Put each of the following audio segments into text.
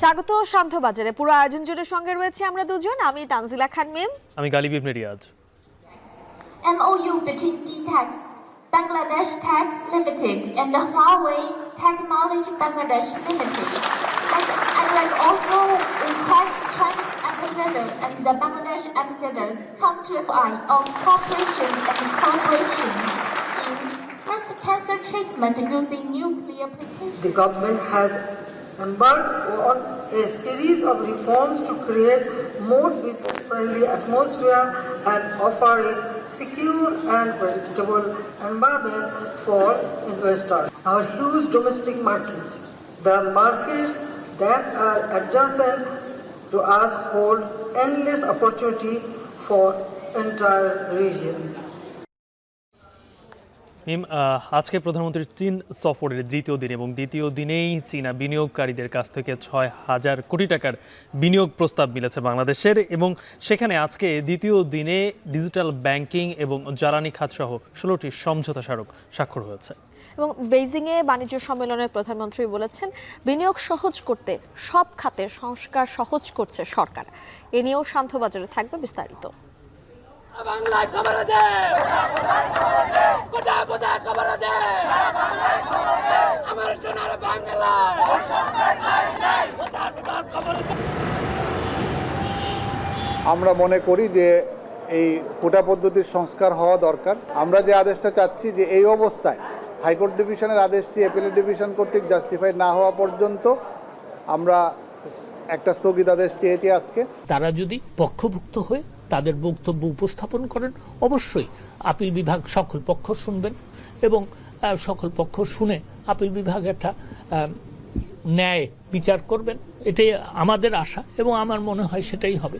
স্বাগত শান্তবাজারে। পুরো আয়োজন জুড়ে সঙ্গে রয়েছে আমরা দুজন, আমি তানজিলা খান মিম, আমি গালিব ইবনে Riaz. MOU between DTech Bangladesh Tech Limited and the Huawei Technology Bangladesh Limited. I'd like also request Chinese ambassador and the Bangladesh ambassador come to us on cooperation and collaboration in breast cancer treatment using nuclear applications. The government has embarked on a series of reforms to create more business-friendly atmosphere and offer a secure and predictable environment for investors. Our huge domestic market, the markets that are adjacent to us hold endless opportunity for entire region. আজকে প্রধানমন্ত্রীর চীন সফরের দ্বিতীয় দিন এবং দ্বিতীয় দিনেই চীনা বিনিয়োগকারীদের কাছ থেকে 6,000 কোটি টাকার বিনিয়োগ প্রস্তাব মিলেছে বাংলাদেশের, এবং সেখানে আজকে দ্বিতীয় দিনে ডিজিটাল ব্যাংকিং এবং জ্বালানি খাতসহ 16টি সমঝোতা স্মারক স্বাক্ষর হয়েছে। এবং বেইজিংয়ে বাণিজ্য সম্মেলনে প্রধানমন্ত্রী বলেছেন বিনিয়োগ সহজ করতে সব খাতে সংস্কার সহজ করছে সরকার। এ নিয়েও শান্তবাজারে থাকবে বিস্তারিত। আমরা মনে করি যে এই কোটা পদ্ধতির সংস্কার হওয়া দরকার। আমরা যে আদেশটা চাচ্ছি যে এই অবস্থায় হাইকোর্ট ডিভিশনের আদেশটি অ্যাপিলেট ডিভিশন কর্তৃক জাস্টিফাই না হওয়া পর্যন্ত আমরা একটা স্থগিতাদেশ চেয়েছি আজকে। তারা যদি পক্ষভুক্ত হয়ে তাদের বক্তব্য উপস্থাপন করেন, অবশ্যই আপিল বিভাগ সকল পক্ষ শুনবেন এবং সকল পক্ষ শুনে আপিল বিভাগ একটা ন্যায় বিচার করবেন। এটাই আমাদের আশা এবং আমার মনে হয় সেটাই হবে।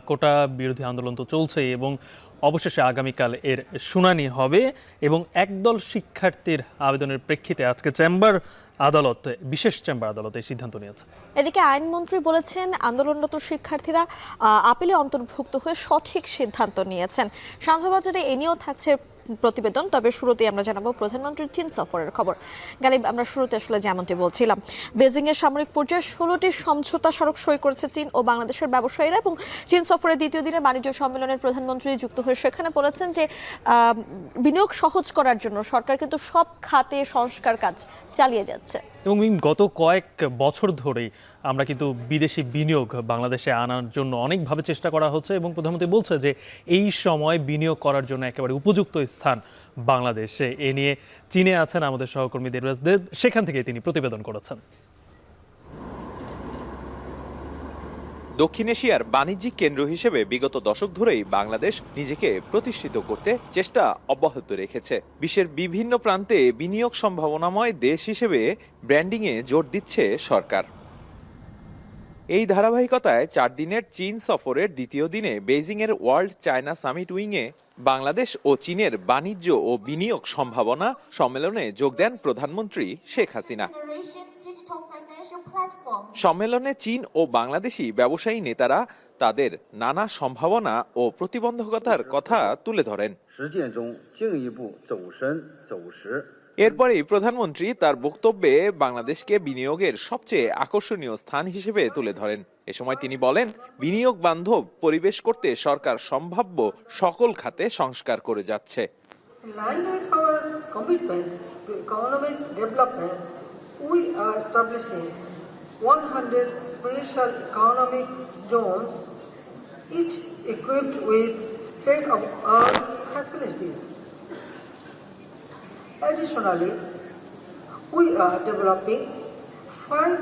কোটা বিরোধী আন্দোলন তো চলছেই এবং অবশেষে আগামীকাল এর শুনানি হবে, এবং একদল শিক্ষার্থীর আবেদনের প্রেক্ষিতে আজকে বিশেষ চেম্বার আদালত এই সিদ্ধান্ত নিয়েছে। এদিকে আইনমন্ত্রী বলেছেন আন্দোলনরত শিক্ষার্থীরা আপিলে অন্তর্ভুক্ত হয়ে সঠিক সিদ্ধান্ত নিয়েছেন। শান্তবাজারে এ নিয়েও থাকছে প্রতিবেদন, তবে শুরুতে আমরা জানাবো প্রধানমন্ত্রীর চীন সফরের খবর। গালিব, আমরা শুরুতে আসলে যেমনটি বলছিলাম, বেজিংয়ের সামরিক পর্যায়ে 16টি সমঝোতা স্মারক সই করেছে চীন ও বাংলাদেশের ব্যবসায়ীরা, এবং চীন সফরের দ্বিতীয় দিনে বাণিজ্য সম্মেলনের প্রধানমন্ত্রী যুক্ত হয়ে সেখানে বলেছেন যে বিনিয়োগ সহজ করার জন্য সরকার কিন্তু সব খাতে সংস্কার কাজ চালিয়ে যাচ্ছে। এবং গত কয়েক বছর ধরেই আমরা কিন্তু বিদেশি বিনিয়োগ বাংলাদেশে আনার জন্য অনেকভাবে চেষ্টা করা হচ্ছে, এবং প্রধানমন্ত্রী বলছে যে এই সময় বিনিয়োগ করার জন্য একেবারে উপযুক্ত স্থান বাংলাদেশে। এ নিয়ে চীনে আছেন আমাদের সহকর্মী দেবরাজ দেব, সেখান থেকে তিনি প্রতিবেদন করেছেন। দক্ষিণ এশিয়ার বাণিজ্যিক কেন্দ্র হিসেবে বিগত দশক ধরেই বাংলাদেশ নিজেকে প্রতিষ্ঠিত করতে চেষ্টা অব্যাহত রেখেছে। বিশ্বের বিভিন্ন প্রান্তে বিনিয়োগ সম্ভাবনাময় দেশ হিসেবে ব্র্যান্ডিংয়ে জোর দিচ্ছে সরকার। এই ধারাবাহিকতায় 4 দিনের চীন সফরের দ্বিতীয় দিনে বেইজিংয়ের ওয়ার্ল্ড চায়না সামিট উইংয়ে বাংলাদেশ ও চীনের বাণিজ্য ও বিনিয়োগ সম্ভাবনা সম্মেলনে যোগ দেন প্রধানমন্ত্রী শেখ হাসিনা। সম্মেলনে চীন ও বাংলাদেশি ব্যবসায়ী নেতারা তাদের নানা সম্ভাবনা ও প্রতিবন্ধকতার কথা তুলে ধরেন। এরপরেই প্রধানমন্ত্রী তার বক্তব্যে বাংলাদেশকে বিনিয়োগের সবচেয়ে আকর্ষণীয় স্থান হিসেবে তুলে ধরেন। এ সময় তিনি বলেন, বিনিয়োগ বান্ধব পরিবেশ করতে সরকার সম্ভাব্য সকল খাতে সংস্কার করে যাচ্ছে। We are establishing 100 special economic zones, each equipped with state-of-the-art facilities. Additionally, we are developing 5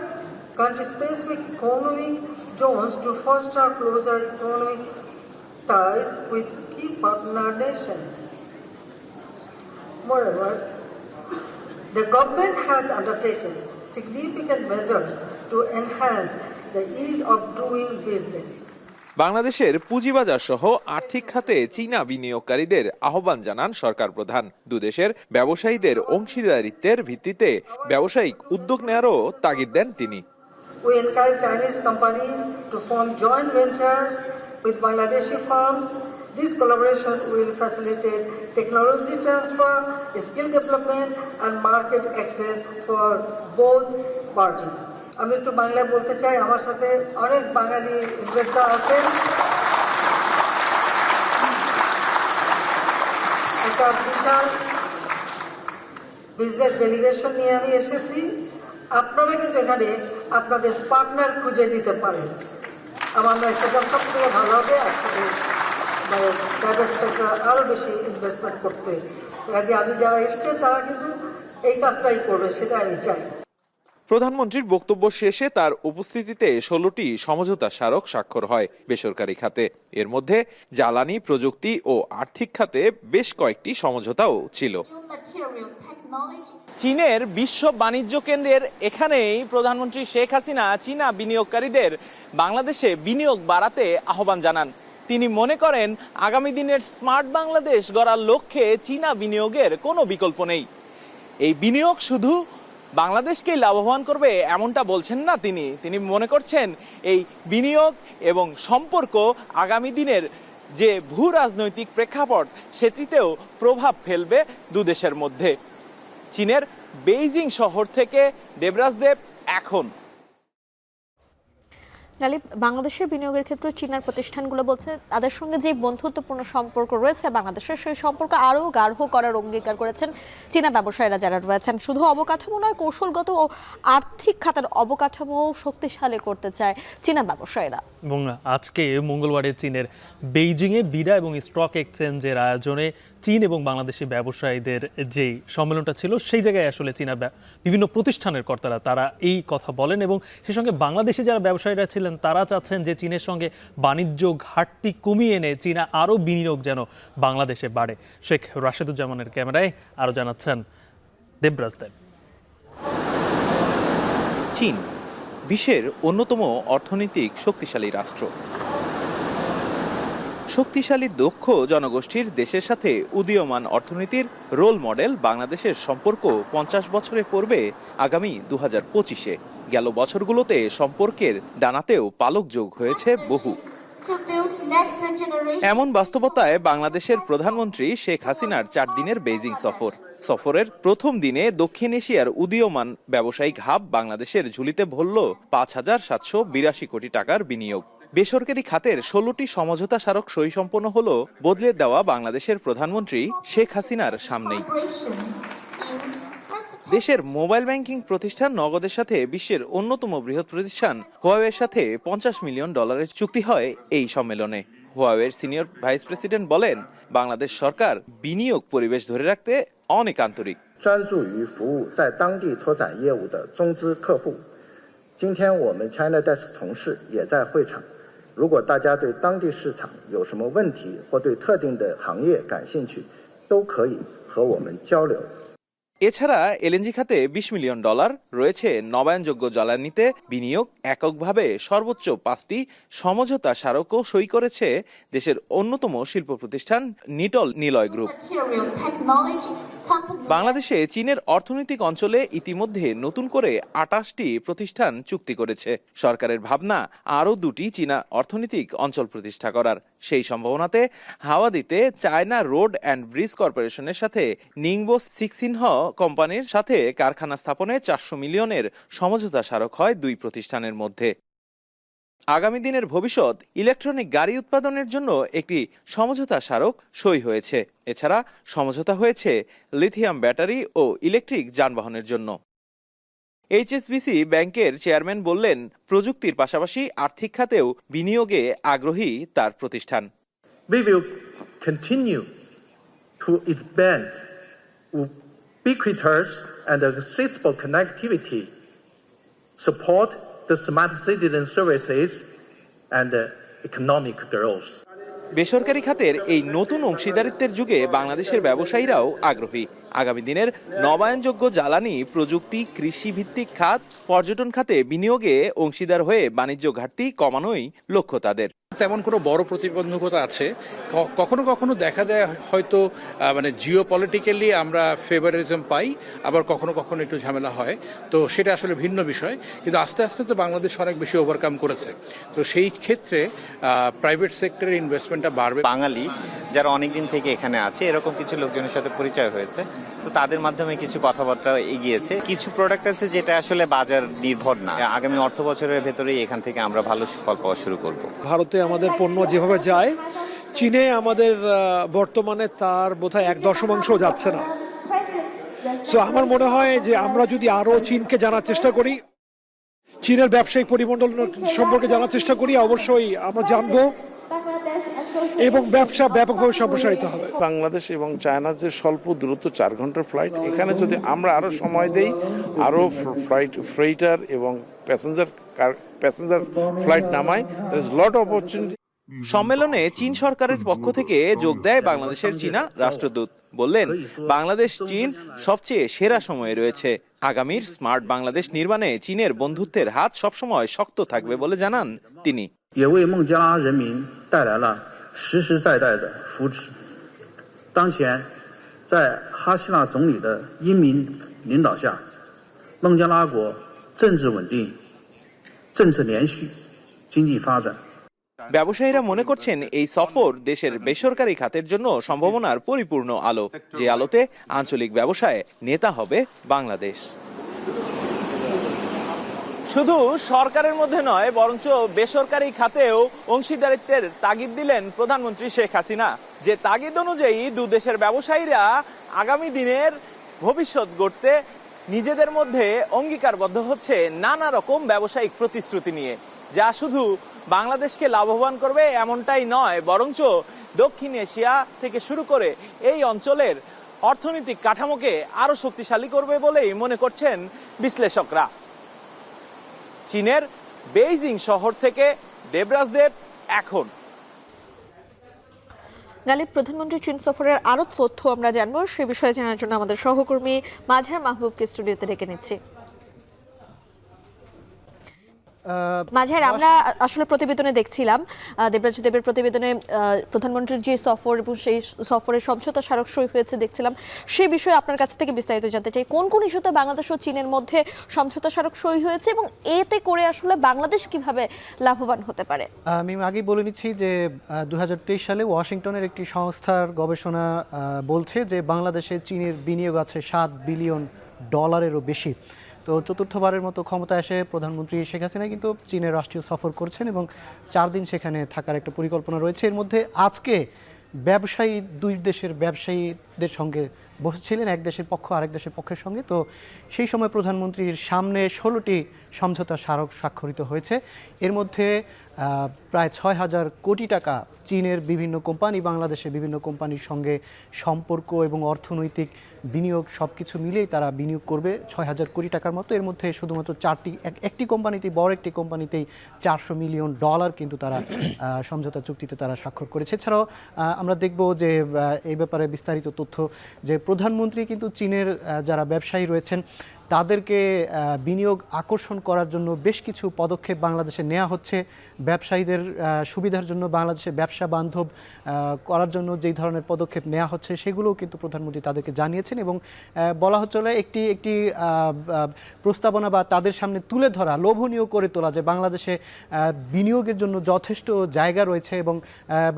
country-specific economic zones to foster closer economic ties with key partner nations. Moreover, the government has undertaken significant measures to enhance the ease of doing business. বাংলাদেশের পুঁজিবাজার সহ আর্থিক খাতে চীনা বিনিয়োগকারীদের আহ্বান জানান সরকার প্রধান। দুদেশের ব্যবসায়ীদের অংশীদারিত্বের ভিত্তিতে ব্যবসায়িক উদ্যোগ নেওয়ারও তাগিদ দেন তিনি। We encourage Chinese companies to form joint ventures with Bangladeshi firms. This collaboration will facilitate technology transfer, skill development, and market access for both parties. আমি একটু বাংলায় বলতে চাই, আমার সাথে অনেক বাঙালি ইনভেস্টর আছেন। একটা বিশাল বিজনেস ডেলিগেশন নিয়ে আমি এসেছি। আপনারা কিন্তু এখানে আপনাদের পার্টনার খুঁজে দিতে পারেন। আমার সেটা সব থেকে ভালো হবে, একসাথে মানে প্রাইভেট সেক্টর আরও বেশি ইনভেস্টমেন্ট করতে। কাজে আমি যারা এসছেন তারা কিন্তু এই কাজটাই করবে, সেটা আমি চাই। প্রধানমন্ত্রীর বক্তব্য শেষে তার উপস্থিতিতে 16টি সমঝোতা স্মারক স্বাক্ষর হয় বেসরকারি খাতে। এর মধ্যে জ্বালানি, প্রযুক্তি ও আর্থিক খাতে বেশ কয়েকটি সমঝোতাও ছিল। Material technology. চীনের বিশ্ব বাণিজ্য কেন্দ্রের এখানেই প্রধানমন্ত্রী শেখ হাসিনা চীনা বিনিয়োগকারীদের বাংলাদেশে বিনিয়োগ বাড়াতে আহ্বান জানান। তিনি মনে করেন আগামী দিনের স্মার্ট বাংলাদেশ গড়ার লক্ষ্যে চীনা বিনিয়োগের কোনো বিকল্প নেই। এই বিনিয়োগ শুধু বাংলাদেশকেই লাভবান করবে এমনটা বলছেন না তিনি মনে করছেন এই বিনিয়োগ এবং সম্পর্ক আগামী দিনের যে ভূ রাজনৈতিক প্রেক্ষাপট সেটিতেও প্রভাব ফেলবে দুদেশের মধ্যে। চীনের বেইজিং শহর থেকে দেবরাজ দেব এখন। লালিপ, বাংলাদেশের বিনিয়োগের ক্ষেত্রে চীনের প্রতিষ্ঠানগুলো বলছে তাদের সঙ্গে যে বন্ধুত্বপূর্ণ সম্পর্ক রয়েছে বাংলাদেশের, সেই সম্পর্ক আরও গাঢ় করার অঙ্গীকার করেছেন চীনা ব্যবসায়ীরা যারা রয়েছেন। শুধু অবকাঠামো নয়, কৌশলগত ও আর্থিক খাতের অবকাঠামো শক্তিশালী করতে চায় চীনা ব্যবসায়ীরা। এবং আজকে মঙ্গলবারে চীনের বেইজিংয়ে বিডা এবং স্টক এক্সচেঞ্জের আয়োজনে চীন এবং বাংলাদেশি ব্যবসায়ীদের যেই সম্মেলনটা ছিল সেই জায়গায় আসলে চীনা বিভিন্ন প্রতিষ্ঠানের কর্তারা তারা এই কথা বলেন এবং সেই সঙ্গে বাংলাদেশি যারা ব্যবসায়ীরা ছিলেন তারা চাচ্ছেন যে চীনের সঙ্গে বাণিজ্য ঘাটতি কমিয়ে এনে চীনা আরও বিনিয়োগ যেন বাংলাদেশে বাড়ে। শেখ রাশেদুজ্জামানের ক্যামেরায় আরও জানাচ্ছেন দেবরাজ দেব। চীন বিশ্বের অন্যতম অর্থনৈতিক শক্তিশালী রাষ্ট্র। শক্তিশালী দক্ষ জনগোষ্ঠীর দেশের সাথে উদীয়মান অর্থনীতির রোল মডেল বাংলাদেশের সম্পর্ক 50 বছরে পড়বে আগামী 2025-এ। গেল বছরগুলোতে সম্পর্কের ডানাতেও পালক যোগ হয়েছে বহু। To build next generation. এমন বাস্তবতায় বাংলাদেশের প্রধানমন্ত্রী শেখ হাসিনার 4 দিনের বেইজিং সফরের প্রথম দিনে দক্ষিণ এশিয়ার উদীয়মান ব্যবসায়িক হাব বাংলাদেশের ঝুলিতে ভরল 5,782 কোটি টাকার বিনিয়োগ। বেসরকারি খাতের 16টি সমঝোতা স্মারক সই সম্পন্ন হল বদলে দেওয়া বাংলাদেশের প্রধানমন্ত্রী শেখ হাসিনার সামনেই। Cooperation in first দেশের মোবাইল ব্যাংকিং প্রতিষ্ঠান নগদের সাথে বিশ্বের অন্যতম বৃহৎ প্রতিষ্ঠান হুয়াওয়ের সাথে $50 মিলিয়ন চুক্তি হয় এই সম্মেলনে। হুয়াওয়ের সিনিয়র ভাইস প্রেসিডেন্ট বলেন, বাংলাদেশ সরকার বিনিয়োগ পরিবেশ ধরে রাখতে অনেক আন্তরিক। 专注于服务在当地拓展业务的中资客户。今天我们 China Desk 同事也在会场，如果大家对当地市场有什么问题或对特定的行业感兴趣，都可以和我们交流。এছাড়া এলএনজি খাতে $20 মিলিয়ন রয়েছে। নবায়নযোগ্য জ্বালানিতে বিনিয়োগ এককভাবে সর্বোচ্চ 5টি সমঝোতা স্মারকও সই করেছে দেশের অন্যতম শিল্প প্রতিষ্ঠান Nitol Niloy group. material technology company. বাংলাদেশে চীনের অর্থনৈতিক অঞ্চলে ইতিমধ্যে নতুন করে 28টি প্রতিষ্ঠান চুক্তি করেছে। সরকারের ভাবনা আরও 2টি চীনা অর্থনৈতিক অঞ্চল প্রতিষ্ঠা করার। সেই সম্ভাবনাতে হাওয়া দিতে চায়না রোড অ্যান্ড ব্রিজ কর্পোরেশনের সাথে নিংবো সিক্সিনহ কোম্পানির সাথে কারখানা স্থাপনে $400 মিলিয়নের সমঝোতা স্মারক হয় দুই প্রতিষ্ঠানের মধ্যে। আগামী দিনের ভবিষ্যৎ ইলেকট্রনিক গাড়ি উৎপাদনের জন্য একটি সমঝোতা স্মারক সই হয়েছে। এছাড়া সমঝোতা হয়েছে লিথিয়াম ব্যাটারি ও ইলেকট্রিক যানবাহনের জন্য। এইচএসবিসি ব্যাংকের চেয়ারম্যান বললেন, প্রযুক্তির পাশাপাশি আর্থিক খাতেও বিনিয়োগে আগ্রহী তার প্রতিষ্ঠান। We will continue to expand ubiquitous and accessible connectivity, support the smart citizen services and economic growth. বেসরকারি খাতের এই নতুন অংশীদারিত্বের যুগে বাংলাদেশের ব্যবসায়ীরাও আগ্রহী। আগামী দিনের নবায়নযোগ্য জ্বালানি, প্রযুক্তি, কৃষিভিত্তিক খাত, পর্যটন খাতে বিনিয়োগে অংশীদার হয়ে বাণিজ্য ঘাটতি কমানোই লক্ষ্য তাদের। তেমন কোনো বড় প্রতিবন্ধকতা আছে, কখনো কখনো দেখা যায় হয়তো মানে জিও পলিটিক্যালি আমরা ফেভারিজম পাই, আবার কখনো কখনো একটু ঝামেলা হয়, তো সেটা আসলে ভিন্ন বিষয়। কিন্তু আস্তে আস্তে তো বাংলাদেশ অনেক বেশি ওভারকাম করেছে, তো সেই ক্ষেত্রে প্রাইভেট সেক্টরের ইনভেস্টমেন্টটা বাড়বে। বাঙালি যারা অনেকদিন থেকে এখানে আছে, এরকম কিছু লোকজনের সাথে পরিচয় হয়েছে। তো তাদের মাধ্যমে কিছু কথাবার্তা এগিয়েছে। কিছু প্রোডাক্ট আছে যেটা আসলে বাজার নির্ভর না, আগামী অর্থ বছরের ভেতরেই এখান থেকে আমরা ভালো সুফল পাওয়া শুরু করব। ভারতে আমাদের পণ্য যেভাবে যায়, চীনে আমাদের বর্তমানে তার বোধহয় 1/10 যাচ্ছে না। সো আমার মনে হয় যে আমরা যদি আরো চীনকে জানার চেষ্টা করি, চীনের ব্যবসায়িক পরিমণ্ডল সম্পর্কে জানার চেষ্টা করি, অবশ্যই আমরা জানবো এবং ব্যবসা ব্যাপকভাবে সম্প্রসারিত হবে। বাংলাদেশ এবং চায়নার যে স্বল্প দূরত্ব 4 ঘন্টার ফ্লাইট, এখানে যদি আমরা আরো সময় দেই, আরো ফ্রেইটার এবং প্যাসেঞ্জার ফ্লাইট নামাই, there is lot of opportunity। সম্মেলনে চীন সরকারের পক্ষ থেকে যোগ দেয় বাংলাদেশের চীনা রাষ্ট্রদূত। বললেন, বাংলাদেশ চীন সবচেয়ে সেরা সময়ে রয়েছে। আগামীর স্মার্ট বাংলাদেশ নির্মাণে চীনের বন্ধুত্বের হাত সবসময় শক্ত থাকবে বলে জানান তিনি।也为孟加拉人民带来了实实在在的福祉。当前，在哈希纳总理的英明领导下，孟加拉国政治稳定、政策连续、经济发展。ব্যবসায়ীরা মনে করছেন এই সফর দেশের বেসরকারি খাতের জন্য সম্ভাবনার পরিপূর্ণ আলো, যে আলোতে আঞ্চলিক ব্যবসায় নেতা হবে বাংলাদেশ। শুধু সরকারের মধ্যে নয়, বরঞ্চ বেসরকারি খাতেও অংশীদারিত্বের তাগিদ দিলেন প্রধানমন্ত্রী শেখ হাসিনা। যে তাগিদ অনুযায়ী দুদেশের ব্যবসায়ীরা আগামী দিনের ভবিষ্যৎ গড়তে নিজেদের মধ্যে অঙ্গীকারবদ্ধ হচ্ছে নানা রকম ব্যবসায়িক প্রতিশ্রুতি নিয়ে, যা শুধু বাংলাদেশকে লাভবান করবে এমনটাই নয়, বরঞ্চ দক্ষিণ এশিয়া থেকে শুরু করে এই অঞ্চলের অর্থনৈতিক কাঠামোকে আরো শক্তিশালী করবে বলেই মনে করছেন বিশ্লেষকরা। চীনের বেইজিং শহর থেকে দেবরাজ দেব, এখন। গালিব, প্রধানমন্ত্রী চীন সফরের আরো তথ্য আমরা জানবো, সে বিষয়ে জানার জন্য আমাদের সহকর্মী মাঝার মাহবুবকে স্টুডিওতে ডেকে নিচ্ছি। মাঝার, আমরা আসলে প্রতিবেদনে দেখছিলাম, দেবরাজ দেবের প্রতিবেদনে প্রধানমন্ত্রীর যে সফর এবং সেই সফরের সমঝোতা স্মারক সই হয়েছে দেখছিলাম। সেই বিষয়ে আপনার কাছ থেকে বিস্তারিত জানতে চাই, কোন কোন ইস্যুতে বাংলাদেশ ও চীনের মধ্যে সমঝোতা স্মারক সই হয়েছে এবং এতে করে আসলে বাংলাদেশ কিভাবে লাভবান হতে পারে? আমি আগেই বলে নিচ্ছি যে 2023 সালে ওয়াশিংটনের একটি সংস্থার গবেষণা বলছে যে বাংলাদেশে চীনের বিনিয়োগ আছে $7 বিলিয়ন বেশি। তো চতুর্থবারের মতো ক্ষমতায় এসে প্রধানমন্ত্রী শেখ হাসিনা কিন্তু চীনের রাষ্ট্রীয় সফর করছেন এবং 4 দিন সেখানে থাকার একটা পরিকল্পনা রয়েছে। এর মধ্যে আজকে দুই দেশের ব্যবসায়ীদের সঙ্গে বসেছিলেন, এক দেশের পক্ষ আরেক দেশের পক্ষের সঙ্গে। তো সেই সময় প্রধানমন্ত্রীর সামনে 16টি সমঝোতা স্মারক স্বাক্ষরিত হয়েছে। এর মধ্যে প্রায় 6,000 কোটি টাকা চীনের বিভিন্ন কোম্পানি বাংলাদেশের বিভিন্ন কোম্পানির সঙ্গে সম্পর্ক এবং অর্থনৈতিক বিনিয়োগ সবকিছু মিলেই তারা বিনিয়োগ করবে 6,000 কোটি টাকার মতো। এর মধ্যে শুধুমাত্র একটি কোম্পানিতেই, বড় একটি কোম্পানিতেই $400 মিলিয়ন কিন্তু তারা সমঝোতা চুক্তিতে তারা স্বাক্ষর করেছে। এছাড়াও আমরা দেখব যে এই ব্যাপারে বিস্তারিত তথ্য যে প্রধানমন্ত্রী কিন্তু চীনের যারা ব্যবসায়ী রয়েছেন তাদেরকে বিনিয়োগ আকর্ষণ করার জন্য বেশ কিছু পদক্ষেপ বাংলাদেশে নেওয়া হচ্ছে। ব্যবসায়ীদের সুবিধার জন্য বাংলাদেশে ব্যবসা বান্ধব করার জন্য যেই ধরনের পদক্ষেপ নেওয়া হচ্ছে সেগুলোও কিন্তু প্রধানমন্ত্রী তাদেরকে জানিয়েছেন এবং বলা হচ্ছিল একটি প্রস্তাবনা বা তাদের সামনে তুলে ধরা, লোভনীয় করে তোলা যে বাংলাদেশে বিনিয়োগের জন্য যথেষ্ট জায়গা রয়েছে এবং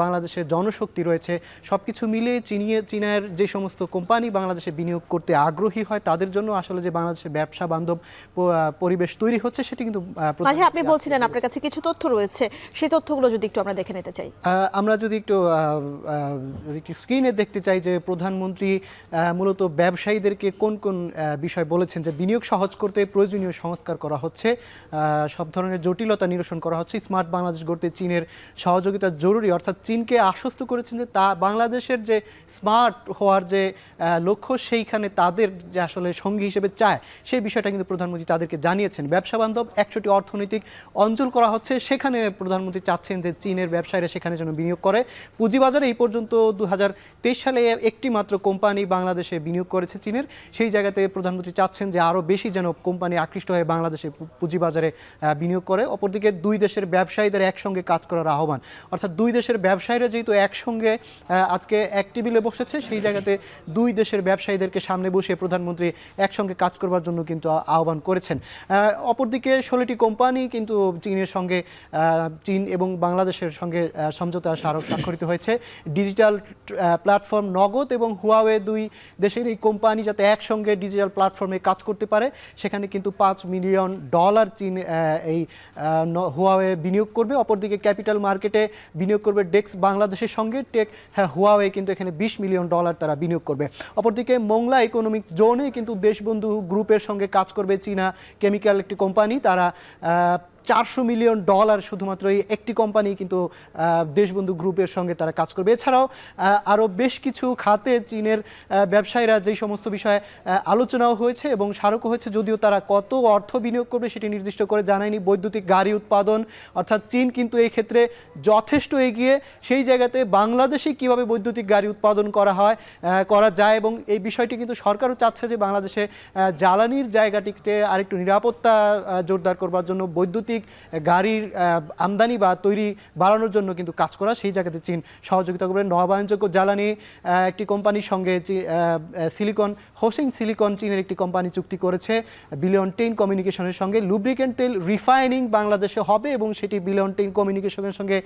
বাংলাদেশের জনশক্তি রয়েছে। সব কিছু মিলিয়ে চীনের যে সমস্ত কোম্পানি বাংলাদেশে বিনিয়োগ করতে আগ্রহী হয় তাদের জন্য আসলে যে বাংলাদেশে ব্যবসা বান্ধব পরিবেশ তৈরি হচ্ছে সেটি কিন্তু আপনি বলছিলেন আপনার কাছে কিছু তথ্য রয়েছে, সেই তথ্যগুলো যদি একটু আমরা দেখে নিতে চাই। আমরা যদি একটু স্ক্রিনে দেখতে চাই যে প্রধানমন্ত্রী মূলত ব্যবসায়ীদেরকে কোন কোন বিষয় বলেছেন যে বিনিয়োগ সহজ করতে প্রয়োজনীয় সংস্কার করা হচ্ছে, সব ধরনের জটিলতা নিরসন করা হচ্ছে, স্মার্ট বাংলাদেশ গড়তে চীনের সহযোগিতা জরুরি। অর্থাৎ চীনকে আশ্বস্ত করেছেন যে বাংলাদেশের যে স্মার্ট হওয়ার যে লক্ষ্য সেইখানে তাদের যে আসলে সঙ্গী হিসেবে চায় সেই বিষয়টা কিন্তু প্রধানমন্ত্রী তাদেরকে জানিয়েছেন। ব্যবসা বান্ধব 100টি অর্থনৈতিক অঞ্চল করা হচ্ছে, সেখানে প্রধানমন্ত্রী চাচ্ছেন যে চীনের ব্যবসায়ীরা সেখানে যেন বিনিয়োগ করে। পুঁজিবাজারে এই পর্যন্ত 2023 সালে একটি মাত্র কোম্পানি বাংলাদেশে বিনিয়োগ করেছে চীনের, সেই জায়গাতে প্রধানমন্ত্রী চাচ্ছেন যে আরও বেশি যেন কোম্পানি আকৃষ্ট হয়ে বাংলাদেশে পুঁজিবাজারে বিনিয়োগ করে। অপরদিকে দুই দেশের ব্যবসায়ীদের একসঙ্গে কাজ করার আহ্বান, অর্থাৎ দুই দেশের ব্যবসায়ীরা যেহেতু একসঙ্গে আজকে এক টেবিলে বসেছে সেই জায়গাতে দুই দেশের ব্যবসায়ীদেরকে সামনে বসিয়ে প্রধানমন্ত্রী একসঙ্গে কাজ করবার করবার জন্য কিন্তু আহ্বান করেছেন। অপরদিকে 16টি কোম্পানি কিন্তু চীন এবং বাংলাদেশের সঙ্গে সমঝোতা স্মারক স্বাক্ষরিত হয়েছে। ডিজিটাল প্ল্যাটফর্ম নগদ এবং হুয়াওয়ে, দুই দেশের এই কোম্পানি যাতে একসঙ্গে ডিজিটাল প্ল্যাটফর্মে কাজ করতে পারে, সেখানে কিন্তু $5 মিলিয়ন চীন এই হুয়াওয়ে বিনিয়োগ করবে। অপরদিকে ক্যাপিটাল মার্কেটে বিনিয়োগ করবে ডেক্স বাংলাদেশের সঙ্গে হুয়াওয়ে কিন্তু এখানে $20 মিলিয়ন তারা বিনিয়োগ করবে। অপরদিকে মোংলা ইকোনমিক জোনে কিন্তু দেশবন্ধু গ্রুপের সঙ্গে কাজ করবে চীনা কেমিক্যাল একটি কোম্পানি। তারা $400 মিলিয়ন শুধুমাত্র এই একটি কোম্পানি কিন্তু দেশবন্ধু গ্রুপের সঙ্গে তারা কাজ করবে। এছাড়াও আরও বেশ কিছু খাতে চীনের ব্যবসায়ীরা যেই সমস্ত বিষয়ে আলোচনাও হয়েছে এবং স্মারকও হয়েছে, যদিও তারা কত অর্থ বিনিয়োগ করবে সেটি নির্দিষ্ট করে জানায়নি। বৈদ্যুতিক গাড়ি উৎপাদন, অর্থাৎ চীন কিন্তু এই ক্ষেত্রে যথেষ্ট এগিয়ে। সেই জায়গাতে বাংলাদেশে কিভাবে বৈদ্যুতিক গাড়ি উৎপাদন করা যায় এবং এই বিষয়টি কিন্তু সরকারও চাচ্ছে যে বাংলাদেশে জ্বালানির জায়গাটিতে আরেকটু নিরাপত্তা জোরদার করবার জন্য বৈদ্যুতিক গাড়ির আমদানি বা তৈরি বাড়ানোর জন্য কিন্তু কাজ করা। সেই জায়গাতে চীন সহযোগিতা করবে। নবায়নযোগ্য জ্বালানি একটি কোম্পানির সঙ্গে হোসিং সিলিকন চীনের একটি কোম্পানি চুক্তি করেছে বিলিয়ন 10 কমিউনিকেশনের সঙ্গে। লুব্রিকেন্ট তেল রিফাইনিং বাংলাদেশে হবে এবং সেটি বিলিয়ন 10 কমিউনিকেশনের সঙ্গে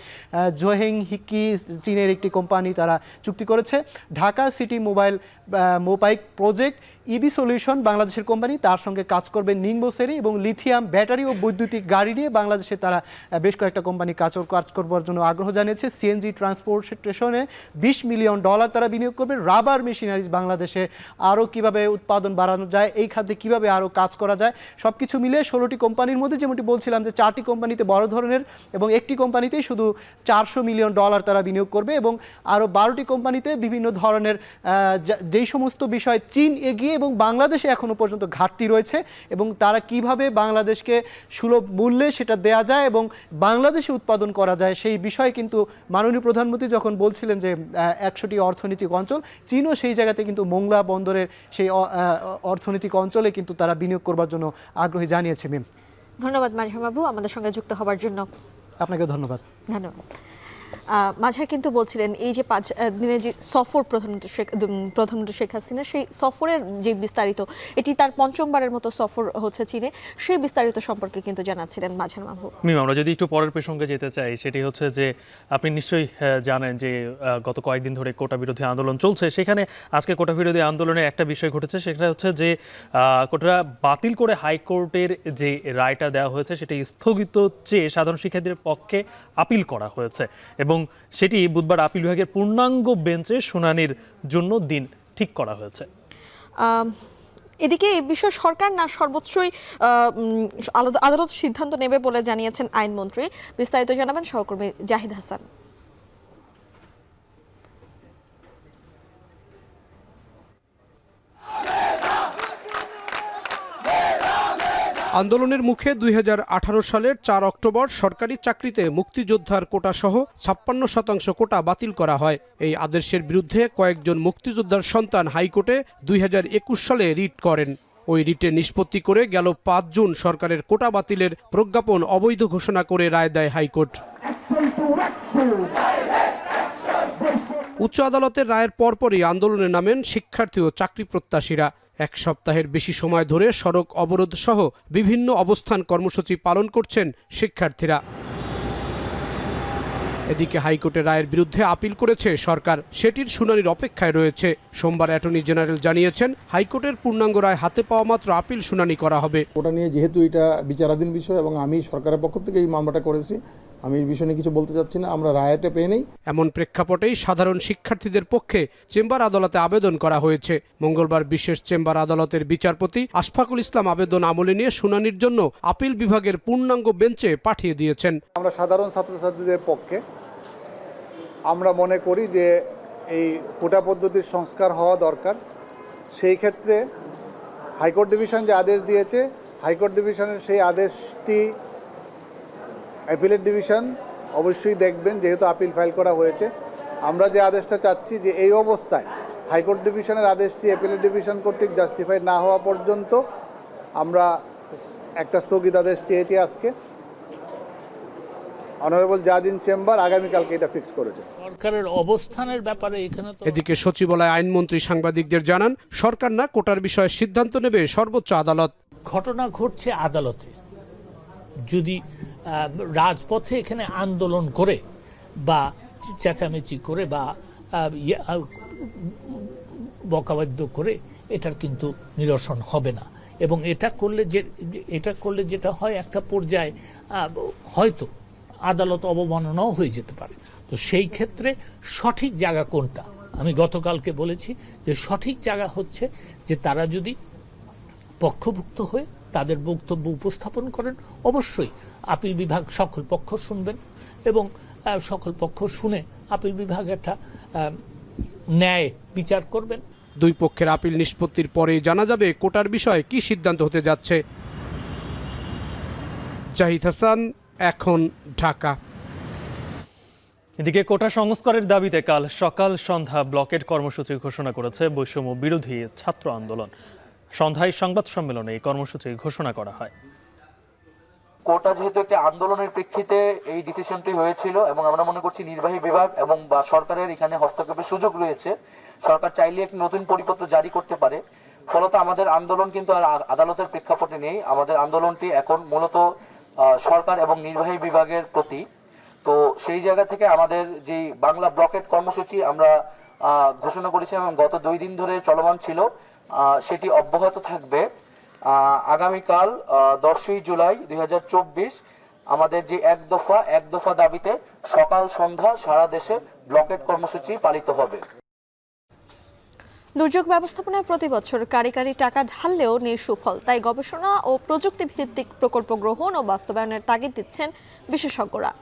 জোহেং হিকি চীনের একটি কোম্পানি তারা চুক্তি করেছে। Dhaka city mobile project EB solution বাংলাদেশের কোম্পানি, তার সঙ্গে কাজ করবে নিংবোসেরি এবং লিথিয়াম ব্যাটারি ও বৈদ্যুতিক গাড়ি নিয়ে বাংলাদেশে তারা বেশ কয়েকটা কোম্পানি কাজ করবার জন্য আগ্রহ জানিয়েছে। সিএনজি ট্রান্সপোর্টেশনে $20 মিলিয়ন তারা বিনিয়োগ করবে। রাবার মেশিনারিজ বাংলাদেশে আরও কিভাবে উৎপাদন বাড়ানো যায়, এই খাতে কিভাবে আরও কাজ করা যায়, সব কিছু মিলে 16টি কোম্পানির মধ্যে যেমনটি বলছিলাম যে 4টি কোম্পানিতে বড় ধরনের এবং একটি কোম্পানিতেই শুধু $400 মিলিয়ন তারা বিনিয়োগ করবে এবং আরও 12টি কোম্পানিতে বিভিন্ন ধরনের যেই সমস্ত বিষয় চীন এগিয়ে এবং বাংলাদেশে এখনও পর্যন্ত ঘাটতি রয়েছে এবং তারা কিভাবে বাংলাদেশকে সুলভ মূল্যে সেটা দেয়া যায় এবং বাংলাদেশে উৎপাদন করা যায়, সেই বিষয়ে কিন্তু মাননীয় প্রধানমন্ত্রী যখন বলছিলেন যে 100টি অর্থনৈতিক অঞ্চল, চীনও সেই জায়গাতে কিন্তু মোংলা বন্দরের সেই অর্থনৈতিক অঞ্চলে কিন্তু তারা বিনিয়োগ করবার জন্য আগ্রহী জানিয়েছে। মিম, ধন্যবাদ মাঝহার বাবু আমাদের সঙ্গে যুক্ত হবার জন্য। আপনাকে ধন্যবাদ। মাঝহার কিন্তু বলছিলেন এই যে 5 দিনের যে সফর প্রধানমন্ত্রী শেখ হাসিনা, সেই সফরের যে বিস্তারিত, এটি তার 5মবারের মতো সফর হচ্ছে চীনে, সেই বিস্তারিত সম্পর্কে কিন্তু জানাচ্ছিলেন মাঝহার বাবু। আমরা যদি একটু পরের প্রসঙ্গে যেতে চাই, সেটি হচ্ছে যে আপনি নিশ্চয়ই জানেন যে গত কয়েকদিন ধরে কোটা বিরোধী আন্দোলন চলছে। সেখানে আজকে কোটা বিরোধী আন্দোলনের একটা বিষয় ঘটেছে, সেটা হচ্ছে যে কোটা বাতিল করে হাইকোর্টের যে রায়টা দেওয়া হয়েছে সেটি স্থগিত চেয়ে সাধারণ শিক্ষার্থীদের পক্ষে আপিল করা হয়েছে এবং সেটি বুধবার আপিল বিভাগের পূর্ণাঙ্গ বেঞ্চে শুনানির জন্য দিন ঠিক করা হয়েছে। এদিকে এই বিষয়ে সরকার না সর্বোচ্চই আদালত সিদ্ধান্ত নেবে বলে জানিয়েছেন আইনমন্ত্রী। বিস্তারিত জানাবেন সহকর্মী জাহিদ হাসান। আন্দোলনের মুখে 2018 সালের 4 অক্টোবর সরকারি চাকরিতে মুক্তিযোদ্ধার কোটা সহ 56% কোটা বাতিল করা হয়। এই আদেশের বিরুদ্ধে কয়েকজন মুক্তিযোদ্ধার সন্তান হাইকোর্টে 2021 সালে রিট করেন। ওই রিটে নিষ্পত্তি করে গেল 5 জুন সরকারের কোটা বাতিলের প্রজ্ঞাপন অবৈধ ঘোষণা করে রায় দেয় হাইকোর্ট। উচ্চ আদালতের রায়ের পরপরই আন্দোলনে নামেন শিক্ষার্থী ও চাকরি প্রত্যাশীরা। 1 সপ্তাহের বেশি সময় ধরে সড়ক অবরোধ সহ বিভিন্ন অবস্থান কর্মসূচি পালন করছেন শিক্ষার্থীরা। এদিকে হাইকোর্টের রায়ের বিরুদ্ধে আপিল করেছে সরকার, সেটির শুনানির অপেক্ষায় রয়েছে। সোমবার অ্যাটর্নি জেনারেল জানিয়েছেন হাইকোর্টের পূর্ণাঙ্গ রায় হাতে পাওয়া মাত্র আপিল শুনানি করা হবে। ওটা নিয়ে যেহেতু এটা বিচারাধীন বিষয় এবং আমি সরকারের পক্ষ থেকে এই মামলাটা করেছি, আমি এই বিষয়ে কিছু বলতে চাচ্ছি না, আমরা রায়টা পেয়ে নেই। এমন প্রেক্ষাপটেই সাধারণ শিক্ষার্থীদের পক্ষে চেম্বার আদালতে আবেদন করা হয়েছে। মঙ্গলবার বিশেষ চেম্বার আদালতের বিচারপতি আশফাকুল ইসলাম আবেদন আমলে নিয়ে শুনানির জন্য আপিল বিভাগের পূর্ণাঙ্গ বেঞ্চে পাঠিয়ে দিয়েছেন। আমরা সাধারণ ছাত্রছাত্রীদের পক্ষে আমরা মনে করি যে এই কোটা পদ্ধতির সংস্কার হওয়া দরকার। সেই ক্ষেত্রে হাইকোর্ট ডিভিশন যে আদেশ দিয়েছে, হাইকোর্ট ডিভিশনের সেই আদেশটি অ্যাপিলেট ডিভিশন অবশ্যই দেখবেন, যেহেতু আপিল ফাইল করা হয়েছে। আমরা যে আদেশটা চাচ্ছি যে এই অবস্থায় হাইকোর্ট ডিভিশনের আদেশটি অ্যাপিলেট ডিভিশন কর্তৃক জাস্টিফাই না হওয়া পর্যন্ত আমরা একটা স্থগিতাদেশ চেয়েছি আজকে। অনারেবল জাজ ইন চেম্বার আগামীকালকে এটা ফিক্স করেছে। সরকারের অবস্থানের ব্যাপারে এখানে তো এদিকে সচিবালয় আইনমন্ত্রী সাংবাদিকদের জানান, সরকার না কোটার বিষয়ে সিদ্ধান্ত নেবে সর্বোচ্চ আদালত। ঘটনা ঘটছে আদালতে। যদি রাজপথে এখানে আন্দোলন করে বা চেঁচামেচি করে বা বকাবাদ্য করে এটার কিন্তু নিরসন হবে না। এবং এটা করলে যেটা হয়, একটা পর্যায়ে হয়তো আদালত অবমাননাও হয়ে যেতে পারে। তো সেই ক্ষেত্রে সঠিক জায়গা কোনটা, আমি গতকালকে বলেছি যে সঠিক জায়গা হচ্ছে যে তারা যদি পক্ষভুক্ত হয়ে তাদের বক্তব্য উপস্থাপন করেন, অবশ্যই আপিল বিভাগ সকল পক্ষ শুনবেন এবং সকল পক্ষ শুনে আপিল বিভাগ একটা ন্যায় বিচার করবেন। দুই পক্ষের আপিল নিষ্পত্তির পরে জানা যাবে কোটার বিষয়ে কি সিদ্ধান্ত হতে যাচ্ছে। জাহিদ হাসান, এখন, ঢাকা। এদিকে কোটা সংস্কারের দাবিতে কাল সকাল সন্ধ্যা ব্লকেট কর্মসূচি ঘোষণা করেছে বৈষম্য বিরোধী ছাত্র আন্দোলন। সন্ধ্যায় সংবাদ সম্মেলনে এই কর্মসূচি ঘোষণা করা হয়। কোটা যেহেতু একটি আন্দোলনের প্রেক্ষিতে এই ডিসিশনটি হয়েছিল এবং আমরা মনে করছি নির্বাহী বিভাগ এবং সরকারের এখানে হস্তক্ষেপের সুযোগ রয়েছে। সরকার চাইলে একটি নতুন পরিপত্র জারি করতে পারে। ফলত আমাদের আন্দোলন কিন্তু আর আদালতের প্রেক্ষাপটে নেই। আমাদের আন্দোলনটি এখন মূলত সরকার এবং নির্বাহী বিভাগের প্রতি। তো সেই জায়গা থেকে আমাদের যে বাংলা ব্লকেট কর্মসূচি আমরা ঘোষণা করেছি এবং গত 2 দিন ধরে চলমান ছিল, সেটি অব্যাহত থাকবে। আগামীকাল 10ই জুলাই 2024 আমাদের যে এক দফা দাবিতে সকাল সন্ধ্যা সারা দেশে ব্লকেট কর্মসূচি পালিত হবে। দুর্যোগ ব্যবস্থাপনায় প্রতি বছর কারি টাকা ঢাললেও নেই সুফল, তাই গবেষণা ও প্রযুক্তি ভিত্তিক প্রকল্প গ্রহণ ও বাস্তবায়নের তাগিদ দিচ্ছেন বিশেষজ্ঞরা।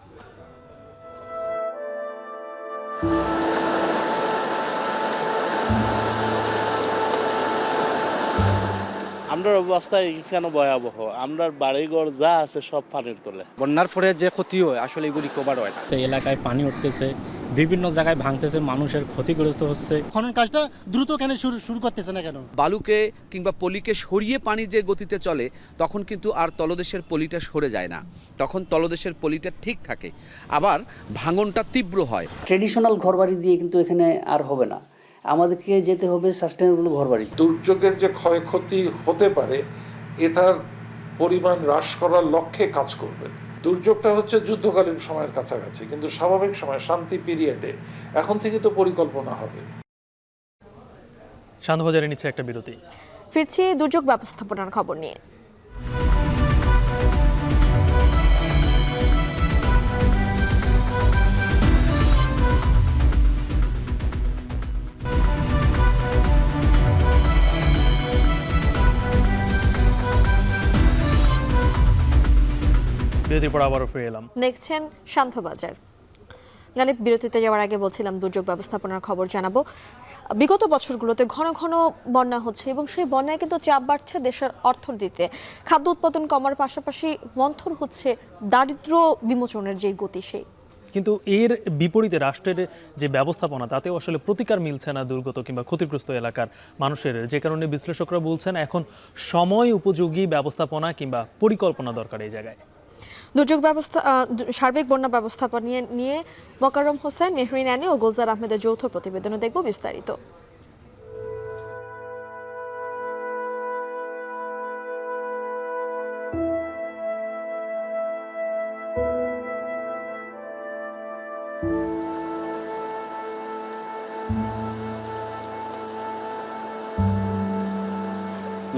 আমরার অবস্থা কেন ভয়াবহ, আমরার বাড়িঘর যা আছে সব পানির তলে। বন্যার পরে যে ক্ষতি হয় আসলে এগুলি কভার হয় না। এলাকায় পানি উঠতেছে, বিভিন্ন জায়গায় ভাঙতেছে, মানুষের ক্ষতিগ্রস্ত হচ্ছে। খনন কাজটা দ্রুত কেন শুরু করতেছে না কেন? বালুকে কিংবা পলিকে সরিয়ে পানি যে গতিতে চলে তখন কিন্তু আর তলদেশের পলিটা সরে যায় না, তখন তলদেশের পলিটা ঠিক থাকে, আবার ভাঙনটা তীব্র হয়। ট্রেডিশনাল ঘরবাড়ি দিয়ে কিন্তু এখানে আর হবে না, আমাদেরকে যেতে হবে সাস্টেনেবল ঘরবাড়ি। দুর্যোগের যে ক্ষয়ক্ষতি হতে পারে এটার পরিমাণ হ্রাস করার লক্ষ্যে কাজ করবে। দুর্যোগটা হচ্ছে যুদ্ধকালীন সময়ের কাছাকাছি, কিন্তু স্বাভাবিক সময় শান্তি পিরিয়ডে এখন থেকে তো পরিকল্পনা হবে। শান্তবাজারে নিচ্ছে একটা বিরতি, ফিরছি দুর্যোগ ব্যবস্থাপনার খবর নিয়ে। বিরতির পর আবারও ফিরে এলাম। দেখছেন শান্তবাজার। গানে বিরতিতে যাওয়ার আগে বলছিলাম দুর্যোগ ব্যবস্থাপনার খবর জানাবো। বিগত বছরগুলোতে ঘন ঘন বন্যা হচ্ছে এবং সেই বন্যায় কিন্তু চাপ বাড়ছে দেশের অর্থনীতিতে। খাদ্য উৎপাদন কমার পাশাপাশি মন্থর হচ্ছে দারিদ্র্য বিমোচনের যে গতি সেই। কিন্তু এর বিপরীতে রাষ্ট্রের যে ব্যবস্থাপনা তাতেও আসলে প্রতিকার মিলছে না দুর্গত কিংবা ক্ষতিগ্রস্ত এলাকার মানুষের, যে কারণে বিশ্লেষকরা বলছেন এখন সময় উপযোগী ব্যবস্থাপনা কিংবা পরিকল্পনা দরকার এই জায়গায়। দুর্যোগ সার্বিক বন্যা ব্যবস্থাপনা নিয়ে মোকাররম হোসেন, মেহরিন আনি ও গুলজার আহমেদের যৌথ প্রতিবেদনে দেখব বিস্তারিত।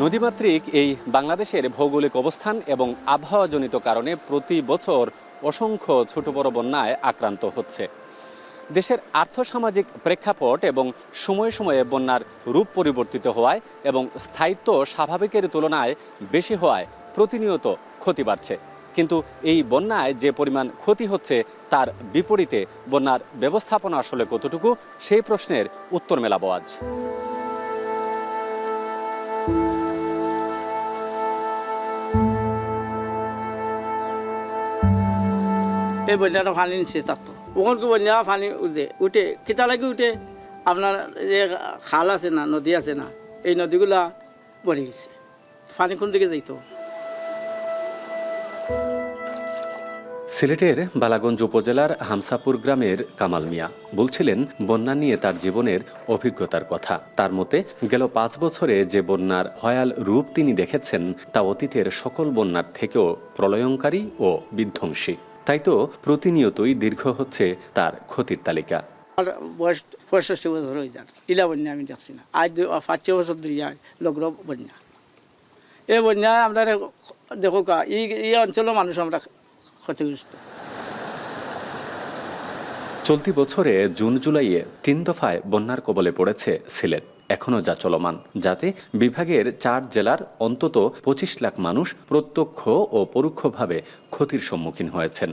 নদীমাতৃক এই বাংলাদেশের ভৌগোলিক অবস্থান এবং আবহাওয়াজনিত কারণে প্রতি বছর অসংখ্য ছোট বড় বন্যায় আক্রান্ত হচ্ছে। দেশের আর্থসামাজিক প্রেক্ষাপট এবং সময়ে সময়ে বন্যার রূপ পরিবর্তিত হওয়ায় এবং স্থায়িত্ব স্বাভাবিকের তুলনায় বেশি হওয়ায় প্রতিনিয়ত ক্ষতি বাড়ছে। কিন্তু এই বন্যায় যে পরিমাণ ক্ষতি হচ্ছে তার বিপরীতে বন্যার ব্যবস্থাপনা আসলে কতটুকু, সেই প্রশ্নের উত্তর মেলাবো আজ। এই বন্যাটা পানি নিচ্ছে তার তো ওখানকে বন্যা পানি উঠে কেটা লাগে উঠে আপনার যে খাল আছে না, নদী আছে না, এই নদীগুলা ভরে গেছে, পানি কোন দিকে যাইতো। সিলেটের বালাগঞ্জ উপজেলার হামসাপুর গ্রামের কামাল মিয়া বলছিলেন বন্যা নিয়ে তার জীবনের অভিজ্ঞতার কথা। তার মতে গেল 5 বছরে যে বন্যার ভয়াল রূপ তিনি দেখেছেন তা অতীতের সকল বন্যার থেকেও প্রলয়ঙ্কারী ও বিধ্বংসী। তাই তো প্রতিনিয়তই দীর্ঘ হচ্ছে তার ক্ষতির তালিকা। আমার বয়স 65 বছর হয়ে যান, ইলা বন্যা আমি দেখছি না। আজ 5-6 বছর ধরে লগ্র বন্যা। এই বন্যা আমরা দেখো এই অঞ্চলের মানুষ আমরা ক্ষতিগ্রস্ত। চলতি বছরে জুন জুলাইয়ে 3 দফায় বন্যার কবলে পড়েছে সিলেট, এখনো যা চলমান, যাতে বিভাগের 4 জেলার অন্তত 25 লাখ মানুষ প্রত্যক্ষ ও পরোক্ষভাবে ক্ষতির সম্মুখীন হয়েছেন।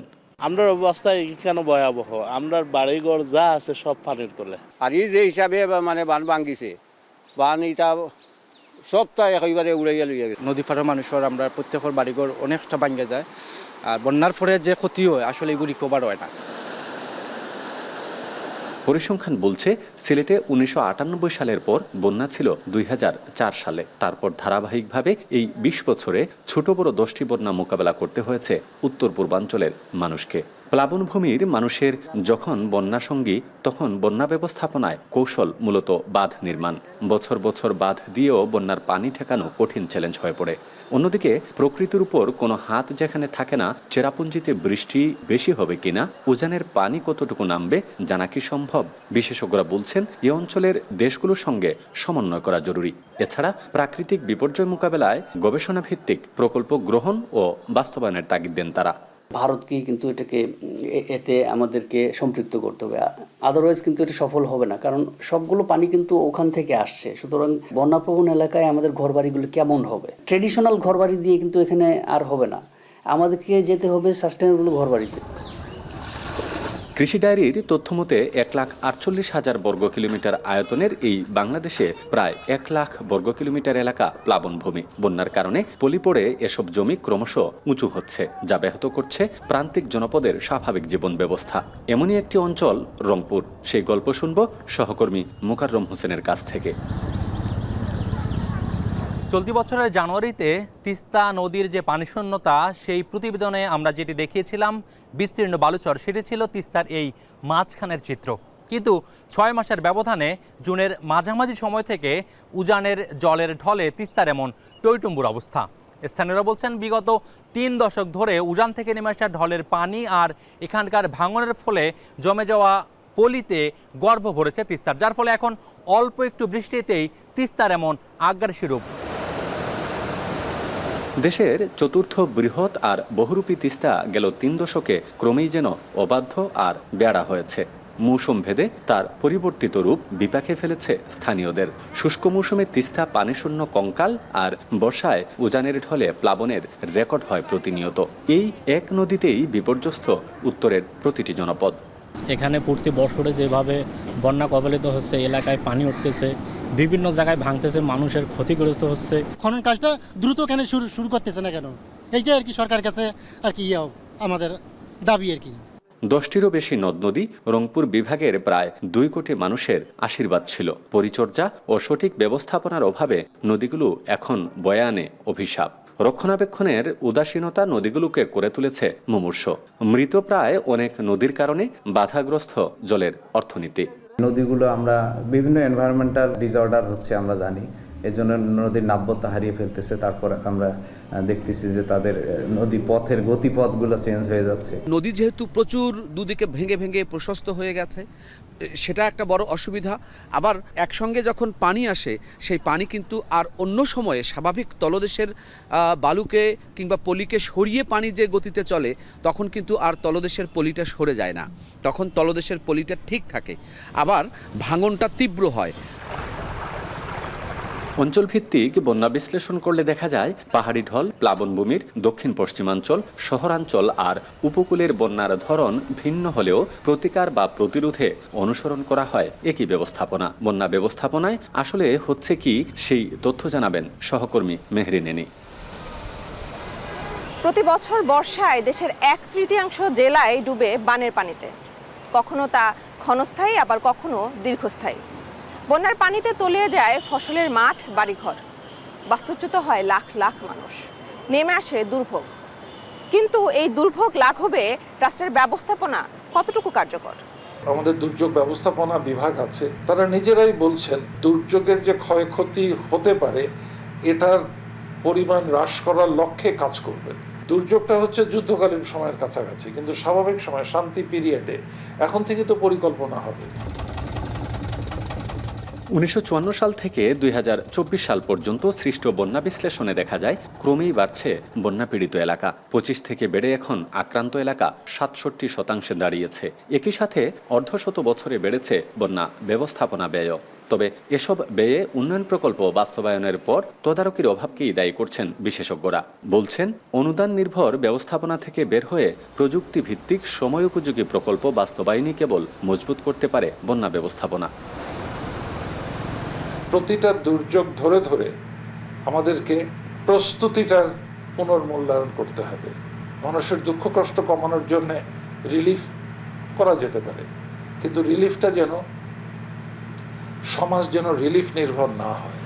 আমরা অবস্থা কেন ভয়াবহ, আমরা বাড়িঘর যা আছে সব পানির তলে। আর এই যে হিসাবে মানে বান ভাঙ্গিছে, বান এটা সবটা একেবারে উড়াইয়া লইয়া গেছে। নদী পাড়ের মানুষের আমরা প্রত্যেকের বাড়িঘর অনেকটা ভাঙ্গে যায়, আর বন্যার পরে যে ক্ষতি হয় আসলে এগুলি রিকভার হয় না। পরিসংখ্যান বলছে সিলেটে 1998 সালের পর বন্যা ছিল 2004 সালে। তারপর ধারাবাহিকভাবে এই 20 বছরে ছোট বড় 10টি বন্যা মোকাবেলা করতে হয়েছে উত্তর পূর্বাঞ্চলের মানুষকে। প্লাবনভূমির মানুষের যখন বন্যা সঙ্গী, তখন বন্যা ব্যবস্থাপনায় কৌশল মূলত বাঁধ নির্মাণ। বছর বছর বাঁধ দিয়েও বন্যার পানি ঠেকানো কঠিন চ্যালেঞ্জ হয়ে পড়ে। অন্যদিকে প্রকৃতির উপর কোনো হাত যেখানে থাকে না, চেরাপুঞ্জিতে বৃষ্টি বেশি হবে কিনা, উজানের পানি কতটুকু নামবে জানা কি সম্ভব? বিশেষজ্ঞরা বলছেন এ অঞ্চলের দেশগুলোর সঙ্গে সমন্বয় করা জরুরি। এছাড়া প্রাকৃতিক বিপর্যয় মোকাবেলায় গবেষণা ভিত্তিক প্রকল্প গ্রহণ ও বাস্তবায়নের তাগিদ দেন তারা। ভারতকে কিন্তু এতে আমাদেরকে সম্পৃক্ত করতে হবে, আদারওয়াইজ কিন্তু এটা সফল হবে না, কারণ সবগুলো পানি কিন্তু ওখান থেকে আসছে। সুতরাং বন্যাপ্রবণ এলাকায় আমাদের ঘরবাড়িগুলো কেমন হবে? ট্রেডিশনাল ঘরবাড়ি দিয়ে কিন্তু এখানে আর হবে না, আমাদেরকে যেতে হবে সাস্টেনেবল ঘরবাড়িতে। কৃষি ডায়েরির তথ্যমতে 1,48,000 বর্গ কিলোমিটার আয়তনের এই বাংলাদেশে প্রায় 1 লাখ বর্গ কিলোমিটার এলাকা প্লাবনভূমি। বন্যার কারণে পলি পড়ে এসব জমি ক্রমশ উঁচু হচ্ছে, যা ব্যাহত করছে প্রান্তিক জনপদের স্বাভাবিক জীবন ব্যবস্থা। এমনই একটি অঞ্চল রংপুর। সেই গল্প শুনব সহকর্মী মোকাররম হোসেনের কাছ থেকে। চলতি বছরের জানুয়ারিতে তিস্তা নদীর যে পানিশূন্যতা, সেই প্রতিবেদনে আমরা যেটি দেখিয়েছিলাম বিস্তীর্ণ বালুচর, সেটি ছিল তিস্তার এই মাঝখানের চিত্র। কিন্তু 6 মাসের ব্যবধানে জুনের মাঝামাঝি সময় থেকে উজানের জলের ঢলে তিস্তার এমন টইটুম্বুর অবস্থা। স্থানীয়রা বলছেন বিগত 3 দশক ধরে উজান থেকে নেমে আসা ঢলের পানি আর এখানকার ভাঙনের ফলে জমে যাওয়া পলিতে গর্ভ ভরেছে তিস্তার, যার ফলে এখন অল্প একটু বৃষ্টিতেই তিস্তার এমন আগ্রাসী রূপ। দেশের চতুর্থ বৃহৎ আর বহুরূপী তিস্তা গেল 3 দশকে ক্রমেই যেন অবাধ্য আর বেড়া হয়েছে। মৌসুম ভেদে তার পরিবর্তিত রূপ বিপাকে ফেলেছে স্থানীয়দের। শুষ্ক মৌসুমে তিস্তা পানিশূন্য কঙ্কাল, আর বর্ষায় উজানের ঢলে প্লাবনের রেকর্ড হয় প্রতিনিয়ত। এই এক নদীতেই বিপর্যস্ত উত্তরের প্রতিটি জনপদ। এখানে প্রতি বছরে যেভাবে বন্যা কবলিত হচ্ছে, এলাকায় পানি উঠতেছে, বিভিন্ন জায়গায় ভাঙতেছে, মানুষের ক্ষতিগ্রস্ত হচ্ছে। খনন কাজটা দ্রুত কেন শুরু করতেছে না কেন? এইটা আর কি সরকার কাছে আর কি আমাদের দাবি আর কি। 10টিরও বেশি নদ নদী রংপুর বিভাগের প্রায় 2 কোটি মানুষের আশীর্বাদ ছিল। পরিচর্যা ও সঠিক ব্যবস্থাপনার অভাবে নদীগুলো এখন বয়ে আনে অভিশাপ। রক্ষণাবেক্ষণের উদাসীনতা নদীগুলোকে করে তুলেছে মুমূর্ষ। মৃতপ্রায় অনেক নদীর কারণে বাধাগ্রস্ত জলের অর্থনীতি। নদীগুলো আমরা বিভিন্ন এনভায়রনমেন্টাল ডিসঅর্ডার হচ্ছে আমরা জানি, এজন্য নদীর নাব্যতা হারিয়ে ফেলতেছে। তারপর আমরা দেখতেছি যে তাদের নদী পথের গতিপথগুলো চেঞ্জ হয়ে যাচ্ছে। নদী যেহেতু প্রচুর দুদিকে ভেঙে ভেঙে প্রশস্ত হয়ে গেছে, সেটা একটা বড় অসুবিধা। আবার একসঙ্গে যখন পানি আসে, সেই পানি কিন্তু আর অন্য সময়ে স্বাভাবিক তলদেশের বালুকে কিংবা পলিকে সরিয়ে পানি যে গতিতে চলে, তখন কিন্তু আর তলদেশের পলিটা সরে যায় না, তখন তলদেশের পলিটা ঠিক থাকে, আবার ভাঙনটা তীব্র হয়। অঞ্চলভিত্তিক বন্যা বিশ্লেষণ করলে দেখা যায় পাহাড়ি ঢল, প্লাবনভূমির দক্ষিণ পশ্চিমাঞ্চল, শহরাঞ্চল আর উপকূলের বন্যার ধরন ভিন্ন হলেও প্রতিকার বা প্রতিরোধে অনুসরণ করা হয় একই ব্যবস্থাপনা। বন্যা ব্যবস্থাপনায় আসলে হচ্ছে কি, সেই তথ্য জানাবেন সহকর্মী মেহরি নেনি। প্রতি বছর বর্ষায় দেশের 1/3 জেলায় ডুবে বানের পানিতে। কখনো তা ক্ষণস্থায়ী, আবার কখনো দীর্ঘস্থায়ী। বন্যার পানিতে তলিয়ে যায় ফসলের মাঠ, বাড়িঘর। বাস্তুচ্যুত হয় লাখ লাখ মানুষ। নেমে আসে দুর্ভোগ। কিন্তু এই দুর্ভোগ লাঘবে রাষ্ট্রের ব্যবস্থাপনা কতটুকু কার্যকর? আমাদের দুর্যোগ ব্যবস্থাপনা বিভাগ আছে, তারা নিজেরাই বলছেন দুর্যোগের যে ক্ষয়ক্ষতি হতে পারে এটার পরিমাণ হ্রাস করার লক্ষ্যে কাজ করবেন। দুর্যোগটা হচ্ছে যুদ্ধকালীন সময়ের কাছাকাছি, কিন্তু স্বাভাবিক সময় শান্তি পিরিয়ডে এখন থেকে তো পরিকল্পনা হবে। 1954 সাল থেকে 2024 সাল পর্যন্ত সৃষ্ট বন্যা বিশ্লেষণে দেখা যায় ক্রমেই বাড়ছে বন্যাপীড়িত এলাকা। 25 থেকে বেড়ে এখন আক্রান্ত এলাকা 67% দাঁড়িয়েছে। একই সাথে অর্ধশত বছরে বেড়েছে বন্যা ব্যবস্থাপনা ব্যয়। তবে এসব ব্যয়ে উন্নয়ন প্রকল্প বাস্তবায়নের পর তদারকির অভাবকেই দায়ী করছেন বিশেষজ্ঞরা। বলছেন অনুদান নির্ভর ব্যবস্থাপনা থেকে বের হয়ে প্রযুক্তি ভিত্তিক সময়োপযোগী প্রকল্প বাস্তবায়নই কেবল মজবুত করতে পারে বন্যা ব্যবস্থাপনা। প্রতিটা দুর্যোগ ধরে ধরে আমাদেরকে প্রস্তুতিটার পুনর্মূল্যায়ন করতে হবে। মানুষের দুঃখ কষ্ট কমানোর জন্য রিলিফ করা যেতে পারে, কিন্তু রিলিফটা যেন সমাজ যেন রিলিফ নির্ভর না হয়।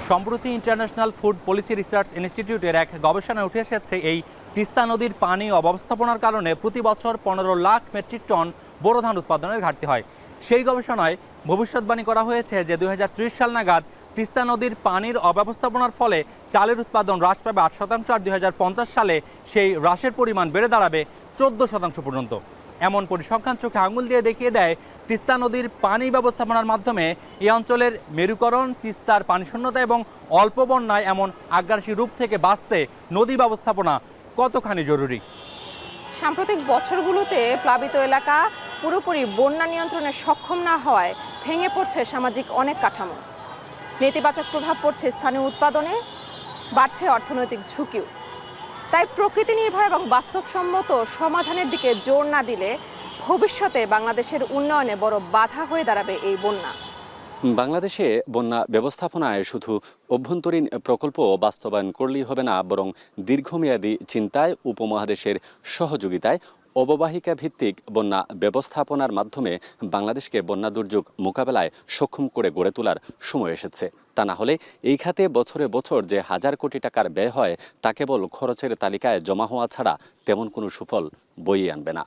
সম্প্রতি ইন্টারন্যাশনাল ফুড পলিসি রিসার্চ ইনস্টিটিউটের এক গবেষণায় উঠে এসেছে এই তিস্তা নদীর পানি অব্যবস্থাপনার কারণে প্রতি বছর 15 লাখ মেট্রিক টন বোরো ধান উৎপাদনের ঘাটতি হয়। সেই গবেষণায় ভবিষ্যৎবাণী করা হয়েছে যে 2030 সাল নাগাদ তিস্তা নদীর পানির অব্যবস্থাপনার ফলে চালের উৎপাদন হ্রাস পাবে 8% আর 2050 সালে সেই হ্রাসের পরিমাণ বেড়ে দাঁড়াবে 14% পর্যন্ত। এমন পরিসংখ্যান চোখে আঙুল দিয়ে দেখিয়ে দেয় তিস্তা নদীর পানি ব্যবস্থাপনার মাধ্যমে এই অঞ্চলের মেরুকরণ, তিস্তার পানিশূন্যতা এবং অল্প বন্যায় এমন আগ্রাসী রূপ থেকে বাঁচতে নদী ব্যবস্থাপনা কতখানি জরুরি। সাম্প্রতিক বছরগুলোতে প্লাবিত এলাকা পুরোপুরি বন্যা নিয়ন্ত্রণে সক্ষম না হওয়ায় ভেঙে পড়ছে সামাজিক অনেক কাঠামো। নেতিবাচক প্রভাব পড়ছে স্থানীয় উৎপাদনে, বাড়ছে অর্থনৈতিক ঝুঁকিও। তাই প্রকৃতি নির্ভর এবং বাস্তবসম্মত সমাধানের দিকে জোর না দিলে ভবিষ্যতে বাংলাদেশের উন্নয়নে বড় বাধা হয়ে দাঁড়াবে এই বন্যা। বাংলাদেশে বন্যা ব্যবস্থাপনায় শুধু অভ্যন্তরীণ প্রকল্প বাস্তবায়ন করলেই হবে না, বরং দীর্ঘমেয়াদী চিন্তায় উপমহাদেশের সহযোগিতায় অববাহিকা ভিত্তিক বন্যা ব্যবস্থাপনার মাধ্যমে বাংলাদেশকে বন্যা দুর্যোগ মোকাবেলায় সক্ষম করে গড়ে তোলার সময় এসেছে। তা না হলে এই খাতে বছরে বছর যে হাজার কোটি টাকার ব্যয় হয় তা কেবল খরচের তালিকায় জমা হওয়া ছাড়া তেমন কোনো সুফল বইয়ে আনবে না।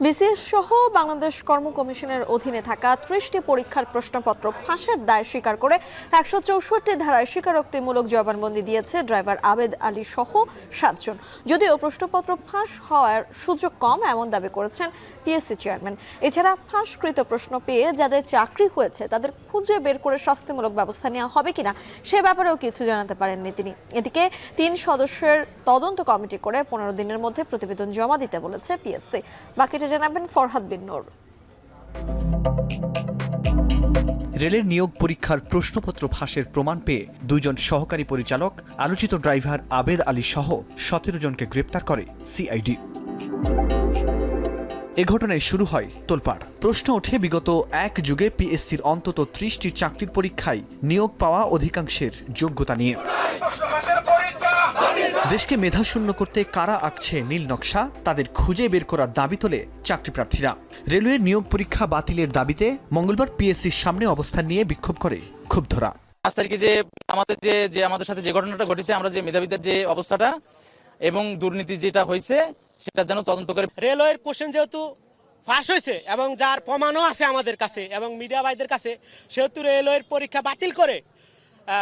বিসিএস সহ বাংলাদেশ কর্ম কমিশনের অধীনে থাকা 30টি পরীক্ষার প্রশ্নপত্র ফাঁসের দায় স্বীকার করে 164 ধারায় স্বীকারোক্তিমূলক জবানবন্দি দিয়েছে ড্রাইভার আবেদ আলী সহ 7 জন। যদিও প্রশ্নপত্র ফাঁস হওয়ার সুযোগ কম এমন দাবি করেছেন পিএসসি চেয়ারম্যান। এছাড়া ফাঁসকৃত প্রশ্ন পেয়ে যাদের চাকরি হয়েছে তাদের খুঁজে বের করে শাস্তিমূলক ব্যবস্থা নেওয়া হবে কিনা সে ব্যাপারেও কিছু জানাতে পারেননি তিনি। এদিকে 3 সদস্যের তদন্ত কমিটি করে 15 দিনের মধ্যে প্রতিবেদন জমা দিতে বলেছে পিএসসি। বাকিটা জানাবেন ফরহাদ বিন নূর। রেলের নিয়োগ পরীক্ষার প্রশ্নপত্র ফাঁসের প্রমাণ পেয়ে 2 জন সহকারী পরিচালক, আলোচিত ড্রাইভার আবেদ আলী সহ 17 জনকে গ্রেপ্তার করে সিআইডি। এ ঘটনায় শুরু হয় তোলপাড়। প্রশ্ন ওঠে বিগত এক যুগে পিএসসির অন্তত 30টি চাকরির পরীক্ষায় নিয়োগ পাওয়া অধিকাংশের যোগ্যতা নিয়ে। দেশকে মেধাশূন্য করতে কারা আঁকছে নীল নকশা তাদের খুঁজে বের করার দাবি তোলে চাকরি প্রার্থীরা। রেলওয়ের নিয়োগ পরীক্ষা বাতিলের দাবিতে মঙ্গলবার পিএসসির সামনে অবস্থান নিয়ে বিক্ষোভ করে ক্ষুব্ধরা। 5 তারিখে যে আমাদের সাথে যে ঘটনাটা ঘটেছে, আমরা যে মেধাবীদের যে অবস্থাটা এবং দুর্নীতি যেটা হয়েছে সেটা যেন তদন্ত করে। রেলওয়ের কোশ্চেন যেহেতু ফাঁস হয়েছে এবং যার প্রমাণও আছে আমাদের কাছে এবং মিডিয়া ভাইদের কাছে, সেহেতু রেলওয়ের পরীক্ষা বাতিল করে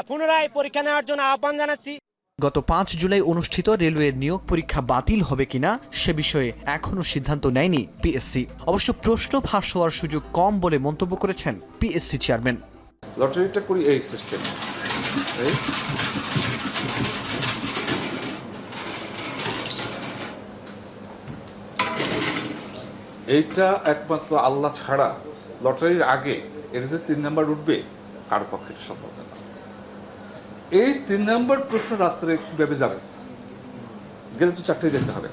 পুনরায় পরীক্ষা নেওয়ার জন্য আহ্বান জানাচ্ছি। গত 5 জুলাই অনুষ্ঠিত রেলওয়ের নিয়োগ পরীক্ষা বাতিল হবে কিনা সে বিষয়ে এখনো সিদ্ধান্ত নেয়নি পিএসসি। অবশ্য প্রশ্ন ফাঁস হওয়ার সুযোগ কম বলে মন্তব্য করেছেন পিএসসি চেয়ারম্যান। লটারিটা করি এই সিস্টেম, এইটা একমাত্র আল্লাহ ছাড়া লটারির আগে এর যে 3 নাম্বার উঠবে কারো পক্ষে সম্ভব না। এই 3 নাম্বার প্রশ্ন রাত্রে কিভাবে যাবে, গেলে তো চাকরি যেতে হবে।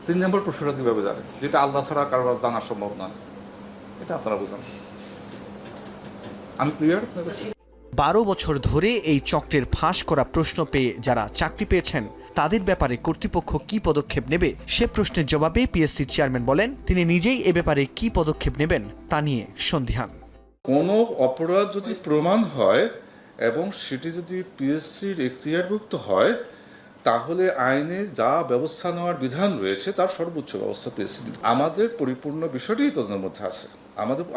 3 নাম্বার প্রশ্নটা কিভাবে যাবে, যেটা আল্লাহ ছাড়া কারো জানা সম্ভব না, এটা আপনারা বুঝান। আমি ক্লিয়ার? 12 বছর ধরে এই চক্রের ফাঁস করা প্রশ্ন পেয়ে যারা চাকরি পেয়েছেন তাদের ব্যাপারে কর্তৃপক্ষ কি পদক্ষেপ নেবে সে প্রশ্নের জবাবে পিএসসি চেয়ারম্যান বলেন তিনি নিজেই এ ব্যাপারে কি পদক্ষেপ নেবেন তা নিয়ে সন্দিহান। কোনো অপরাধ যদি প্রমাণ হয় এবং সেটি যদি পিএসসির এখতিয়ারভুক্ত হয় তাহলে আইনে যা ব্যবস্থা নেওয়ার বিধান রয়েছে তার সর্বোচ্চ ব্যবস্থা পিএসসি নেবে। আমাদের পরিপূর্ণ বিষয়টি তদন্তের মধ্যে আছে।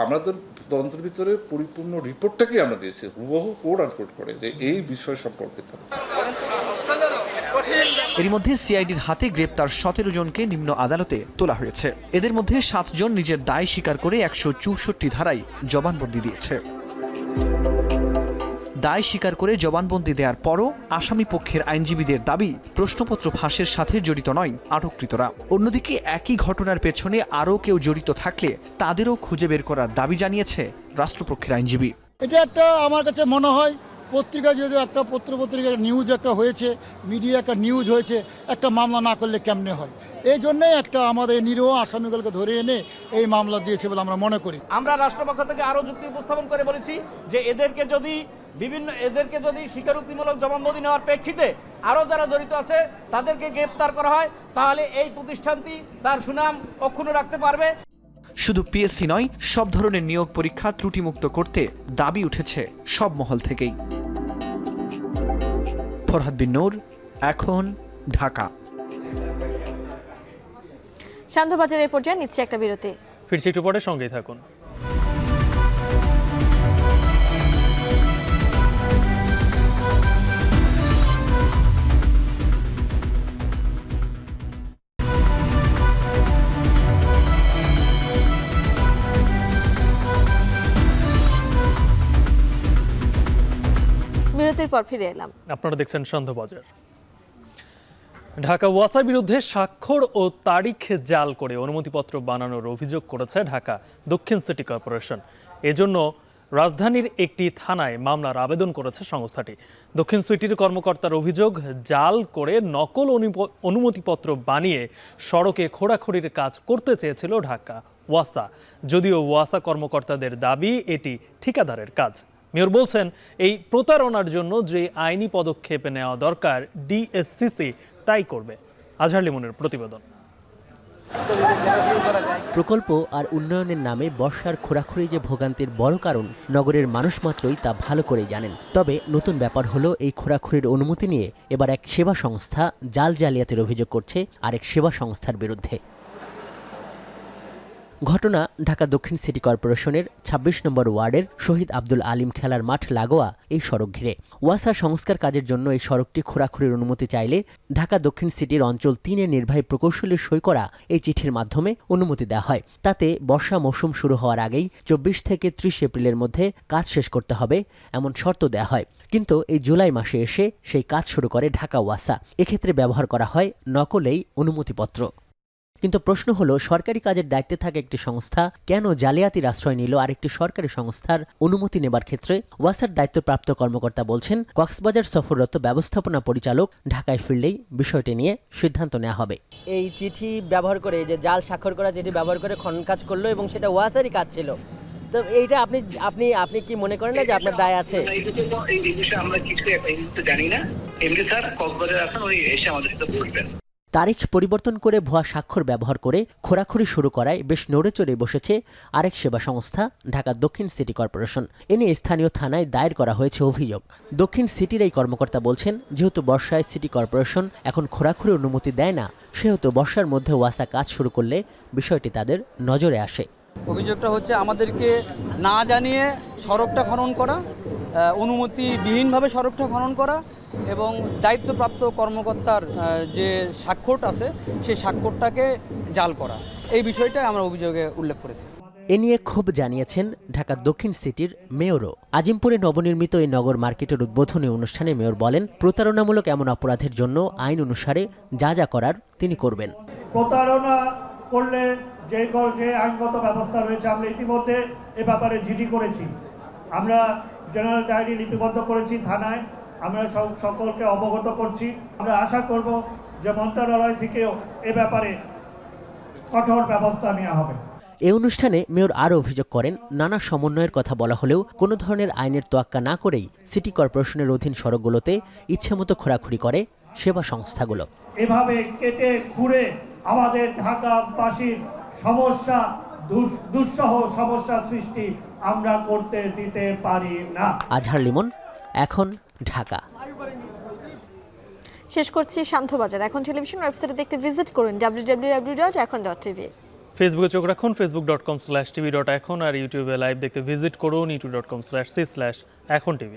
আমাদের তদন্তের ভিতরে পরিপূর্ণ রিপোর্টটাকেই আমরা দিয়েছি, হুবহু কোড আনকোড করে যে এই বিষয় সম্পর্কিত। এর মধ্যে সিআইডির হাতে গ্রেপ্তার 17 জনকে নিম্ন আদালতে তোলা হয়েছে। এদের মধ্যে 7 জন নিজের দায় স্বীকার করে 164 ধারায় জবানবন্দি দিয়েছে। দায় স্বীকার করে জবানবন্দি দেওয়ার পরও আসামি পক্ষের আইনজীবীদের দাবি প্রশ্নপত্র ফাঁসের সাথে জড়িত নয় আটককৃতরা। অন্যদিকে একই ঘটনার পেছনে আরও কেউ জড়িত থাকলে তাদেরও খুঁজে বের করার দাবি জানিয়েছে রাষ্ট্রপক্ষের আইনজীবী। এটা একটা আমার কাছে মনে হয় পত্রিকা যেহেতু একটা পত্রিকার নিউজ একটা হয়েছে, মিডিয়া একটা নিউজ হয়েছে, একটা মামলা না করলে কেমনে হয়, এই জন্যই একটা আমাদের নিরীহ আসামিগুলোকে ধরে এনে এই মামলা দিয়েছে বলে আমরা মনে করি। আমরা রাষ্ট্রপক্ষ থেকে আরও যুক্তি উপস্থাপন করে বলেছি যে এদেরকে যদি স্বীকারোক্তিমূলক জবানবন্দি নেওয়ার প্রেক্ষিতে আরও যারা জড়িত আছে তাদেরকে গ্রেপ্তার করা হয় তাহলে এই প্রতিষ্ঠানটি তার সুনাম অক্ষুণ্ণ রাখতে পারবে। শুধু পিএসসি নয়, সব ধরনের নিয়োগ পরীক্ষা ত্রুটিমুক্ত করতে দাবি উঠেছে সব মহল থেকেই। ফরহাদ বিন নূর, এখন, ঢাকা। সান্ধ্যবাজার এই পর্যায়ে নিচ্ছে একটা বিরতি, ফিরছি একটু পরে, সঙ্গেই থাকুন। বিরতির পর ফিরে এলাম। আপনারা দেখছেন সান্ধ্যবাজার। ঢাকা ওয়াসার বিরুদ্ধে স্বাক্ষর ও তারিখ জাল করে অনুমতিপত্র বানানোর অভিযোগ করেছে ঢাকা দক্ষিণ সিটি কর্পোরেশন। এজন্য রাজধানীর একটি থানায় মামলার আবেদন করেছে সংস্থাটি। দক্ষিণ সিটির কর্মকর্তার অভিযোগ, জাল করে নকল অনুমতিপত্র বানিয়ে সড়কে খোঁড়াখুড়ির কাজ করতে চেয়েছিল ঢাকা ওয়াসা। যদিও ওয়াসা কর্মকর্তাদের দাবি এটি ঠিকাদারের কাজ। মেয়র বলছেন, এই প্রতারণার জন্য যে আইনি পদক্ষেপ নেওয়া দরকার ডিএসসিসি তাই করবে। আজহার লিমনের প্রতিবেদন। প্রকল্প আর উন্নয়নের নামে বর্ষার খোঁড়াখুড়ি যে ভোগান্তির বড় কারণ, নগরের মানুষ মাত্রই তা ভালো করেই জানেন। তবে নতুন ব্যাপার হলো, এই খোঁড়াখুড়ির অনুমতি নিয়ে এবার এক সেবা সংস্থা জালিয়াতির অভিযোগ করছে আরেক সেবা সংস্থার বিরুদ্ধে। ঘটনা ঢাকা দক্ষিণ সিটি কর্পোরেশনের ২৬ নম্বর ওয়ার্ডের শহীদ আব্দুল আলিম খেলার মাঠ লাগোয়া এই সড়ক ঘিরে। ওয়াসা সংস্কার কাজের জন্য এই সড়কটি খোঁড়াখুড়ির অনুমতি চাইলে ঢাকা দক্ষিণ সিটির অঞ্চল ৩-এর নির্বাহী প্রকৌশলীর সই করা এই চিঠির মাধ্যমে অনুমতি দেওয়া হয়। তাতে বর্ষা মৌসুম শুরু হওয়ার আগেই ২৪ থেকে ৩০ এপ্রিলের মধ্যে কাজ শেষ করতে হবে এমন শর্ত দেওয়া হয়। কিন্তু এই জুলাই মাসে এসে সেই কাজ শুরু করে ঢাকা ওয়াসা। এক্ষেত্রে ব্যবহার করা হয় নকলেই অনুমতিপত্র। কিন্তু প্রশ্ন হলো, সরকারি কাজের দায়িত্বে থাকা একটি সংস্থা কেন জালিয়াতির আশ্রয় নিল আরেকটি সরকারি সংস্থার অনুমতি নেবার ক্ষেত্রে? ওয়াসার দায়িত্বপ্রাপ্ত কর্মকর্তা বলছেন, কক্সবাজার সফররত ব্যবস্থাপনা পরিচালক ঢাকায় ফিরলেই বিষয়টি নিয়ে সিদ্ধান্ত নেওয়া হবে। এই চিঠি ব্যবহার করে, যে জাল স্বাক্ষর করা চিঠি ব্যবহার করে খনন কাজ করলো এবং সেটা ওয়াসারই কাজ ছিল। তো এইটা আপনি কি মনে করেন না যে আপনার দায় আছে? এই বিষয়ে আমরা কিছু জানি না। এমনি স্যার কক্সবাজার আসেন, ওই এসে আমাদের সাথে বলবেন। তারিখ পরিবর্তন করে ভুয়া স্বাক্ষর ব্যবহার করে খোঁড়াখুড়ি শুরু করায় বেশ নড়েচড়ে বসেছে আরেক সেবা সংস্থা ঢাকা দক্ষিণ সিটি কর্পোরেশন। এ নিয়ে স্থানীয় থানায় দায়ের করা হয়েছে অভিযোগ। দক্ষিণ সিটির এই কর্মকর্তা বলছেন, যেহেতু বর্ষায় সিটি কর্পোরেশন এখন খোঁড়াখুড়ির অনুমতি দেয় না, সেহেতু বর্ষার মধ্যে ওয়াসা কাজ শুরু করলে বিষয়টি তাদের নজরে আসে। অভিযোগটা হচ্ছে আমাদেরকে না জানিয়ে সড়কটা খনন করা, অনুমতিবিহীনভাবে সড়কটা খনন করা এবং দায়িত্বপ্রাপ্ত কর্মকর্তার যে স্বাক্ষর আছে সেই স্বাক্ষরটাকে জাল করা, এই বিষয়টাই আমরা অভিযোগে উল্লেখ করেছি। এ নিয়ে ক্ষোভ জানিয়েছেন ঢাকা দক্ষিণ সিটির মেয়রও। আজিমপুরে নবনির্মিত এই নগর মার্কেটের উদ্বোধনী অনুষ্ঠানে মেয়র বলেন, প্রতারণামূলক এমন অপরাধের জন্য আইন অনুসারে যা যা করার তিনি করবেন। প্রতারণা করলে যে আইনগত ব্যবস্থা রয়েছে আমরা ইতিমধ্যে এ ব্যাপারে জিডি করেছি, আমরা জেনারেল ডায়েরি লিপিবদ্ধ করেছি থানায়, আমরা সকলকে অবগত করছি। আমরা আশা করব যে মন্ত্রণালয় থেকেও এ ব্যাপারে কঠোর ব্যবস্থা নেওয়া হবে। এই অনুষ্ঠানে মেয়র আরও অভিযোগ করেন, নানা সমন্বয়ের কথা বলা হলেও কোনো ধরনের আইনের তোয়াক্কা না করেই সিটি কর্পোরেশনের অধীন সড়কগুলোতে ইচ্ছেমতো খোঁড়াখুড়ি করে সেবা সংস্থাগুলো। এভাবে কেটে খুঁড়ে আমাদের ঢাকাবাসীর সমস্যা, দুঃসহ সমস্যা সৃষ্টি আমরা করতে দিতে পারি না। আজহার লিমন, এখন ঢাকা। শেষ করছি শান্তবাজার এখন টেলিভিশন ওয়েবসাইটে দেখতে ভিজিট করুন www.ekhon.tv। ফেসবুকে চোখ রাখুন facebook.com/tv.ekhon আর ইউটিউবে লাইভ দেখতে ভিজিট করুন youtube.com/c/ekhon tv।